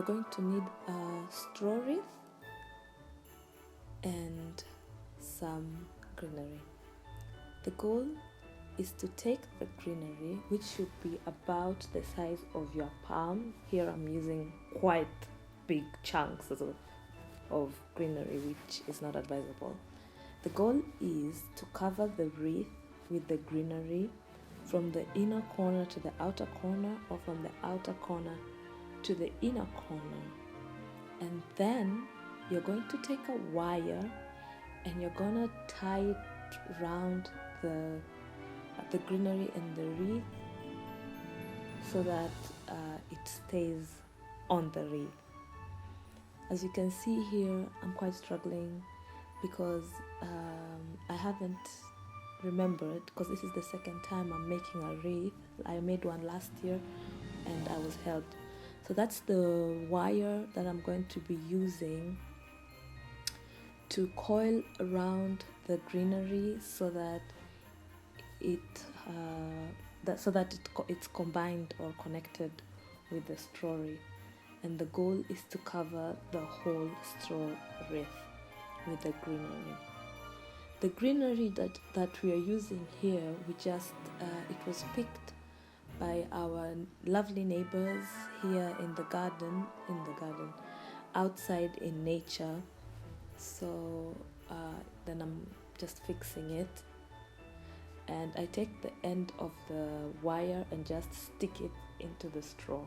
going to need a straw wreath and some greenery. The goal is to take the greenery, which should be about the size of your palm. Here I'm using quite big chunks of greenery, which is not advisable. The goal is to cover the wreath with the greenery from the inner corner to the outer corner, or from the outer corner to the inner corner. And then you're going to take a wire and you're gonna tie it around the greenery and the wreath so that it stays on the wreath. As you can see here, I'm quite struggling because I haven't remembered, because this is the second time I'm making a wreath. I made one last year and I was helped. So that's the wire that I'm going to be using to coil around the greenery so that it's combined or connected with the straw wreath. And the goal is to cover the whole straw wreath with the greenery. The greenery that we are using here, it was picked by our lovely neighbors here in the garden, outside in nature. So then I'm just fixing it, and I take the end of the wire and just stick it into the straw.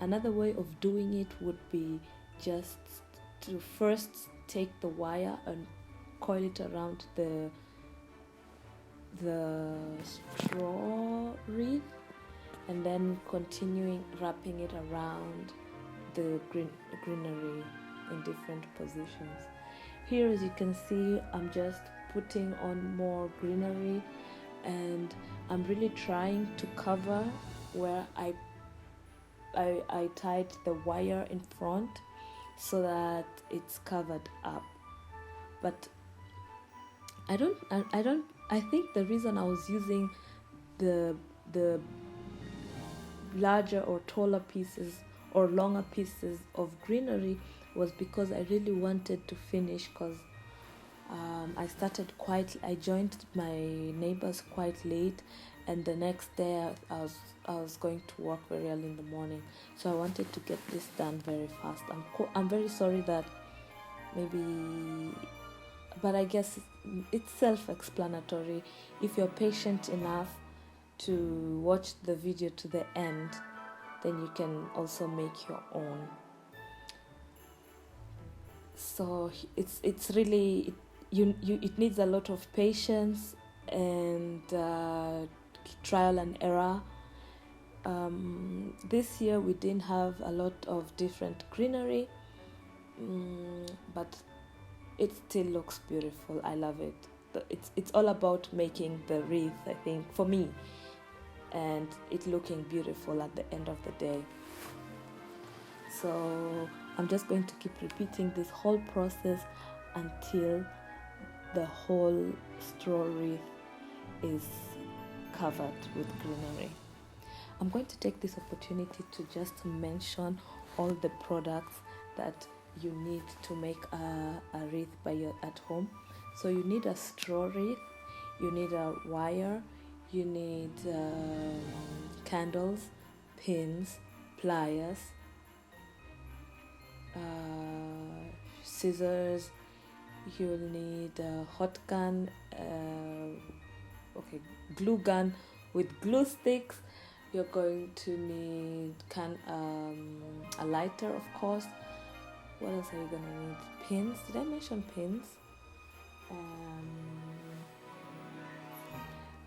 Another way of doing it would be just to first take the wire and coil it around the straw wreath, and then continuing wrapping it around the greenery in different positions. Here, as you can see, I'm just putting on more greenery, and I'm really trying to cover where I tied the wire in front so that it's covered up. But I think the reason I was using the larger or taller pieces or longer pieces of greenery was because I really wanted to finish, because I joined my neighbors quite late, and the next day I was going to work very early in the morning, so I wanted to get this done very fast. I'm very sorry that but I guess it's self-explanatory. If you're patient enough to watch the video to the end, then you can also make your own. So it's really it needs a lot of patience and trial and error. This year we didn't have a lot of different greenery, but it still looks beautiful. I love it. It's all about making the wreath, I think, for me, and it looking beautiful at the end of the day. So I'm just going to keep repeating this whole process until the whole straw wreath is covered with greenery. I'm going to take this opportunity to just mention all the products that you need to make a wreath at home. So you need a straw wreath, you need a wire, you need candles, pins, pliers, scissors, you'll need a hot gun, glue gun with glue sticks. You're going to need a lighter, of course. What else are you going to need? Pins. Did I mention pins?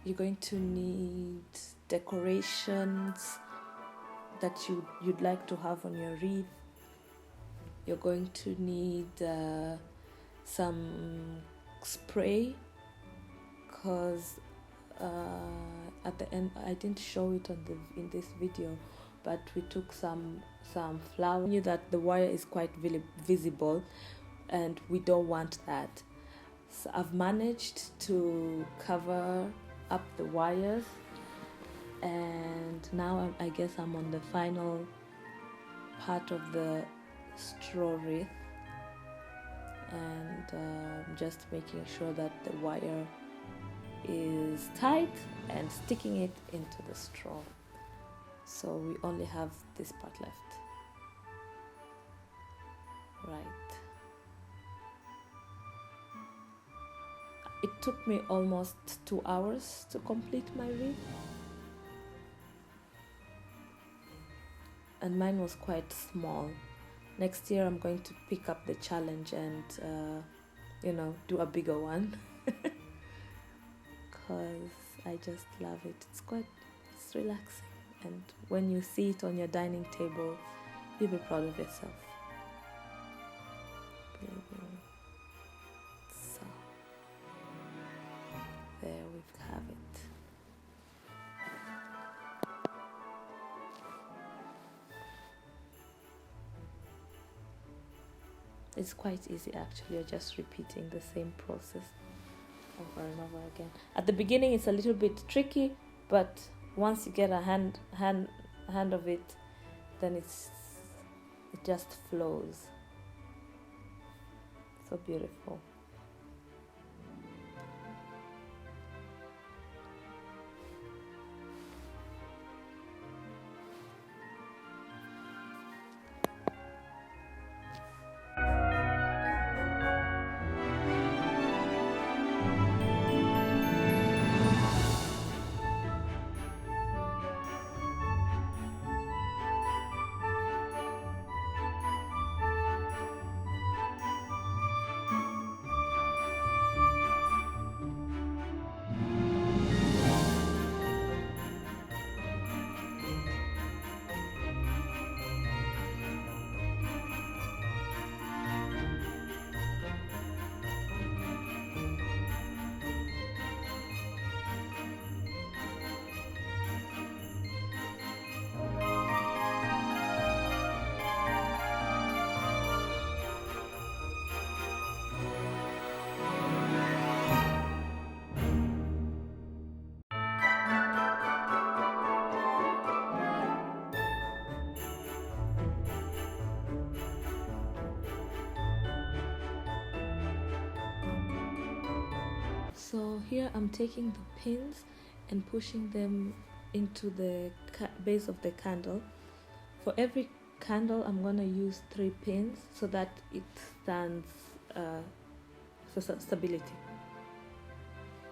You're going to need decorations that you'd like to have on your wreath. You're going to need some spray, because at the end I didn't show it in this video, but we took some flour. We knew that the wire is quite visible, and we don't want that. So I've managed to cover up the wires, and now I guess I'm on the final part of the straw wreath, and just making sure that the wire is tight and sticking it into the straw. So we only have this part left. Right. It took me almost 2 hours to complete my wreath. And mine was quite small. Next year I'm going to pick up the challenge and, do a bigger one. Because I just love it. It's relaxing. And when you see it on your dining table, you'll be proud of yourself. So, there we have it. It's quite easy actually. You're just repeating the same process over and over again. At the beginning it's a little bit tricky, but once you get a hand of it, then it just flows. So beautiful. So here I'm taking the pins and pushing them into the base of the candle. For every candle I'm going to use 3 pins so that it stands for stability.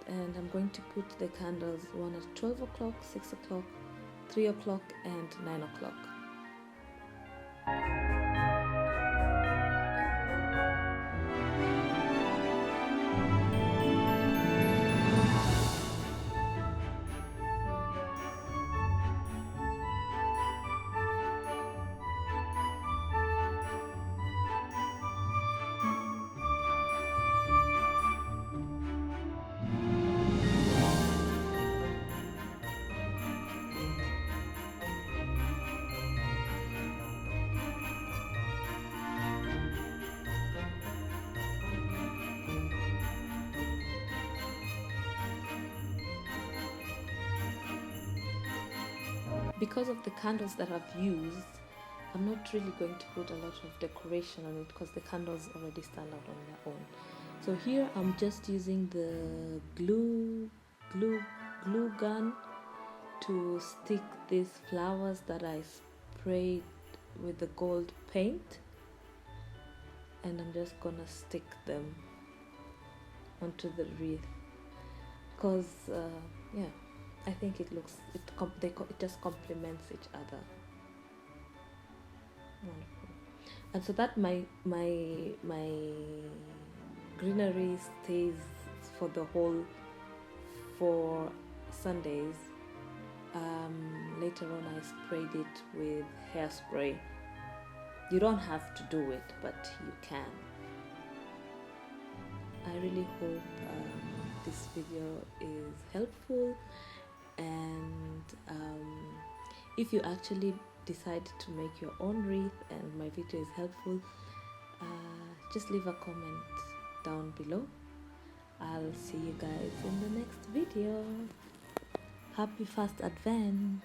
And I'm going to put the candles, one at 12 o'clock, 6 o'clock, 3 o'clock and 9 o'clock. Because of the candles that I've used, I'm not really going to put a lot of decoration on it because the candles already stand out on their own. So here I'm just using the glue gun to stick these flowers that I sprayed with the gold paint, and I'm just gonna stick them onto the wreath because I think it just complements each other. Wonderful. And so that my greenery stays for the whole 4 Sundays. Later on I sprayed it with hairspray. You don't have to do it, but you can. I really hope this video is helpful, and if you actually decide to make your own wreath and my video is helpful, just leave a comment down below. I'll see you guys in the next video. Happy First Advent!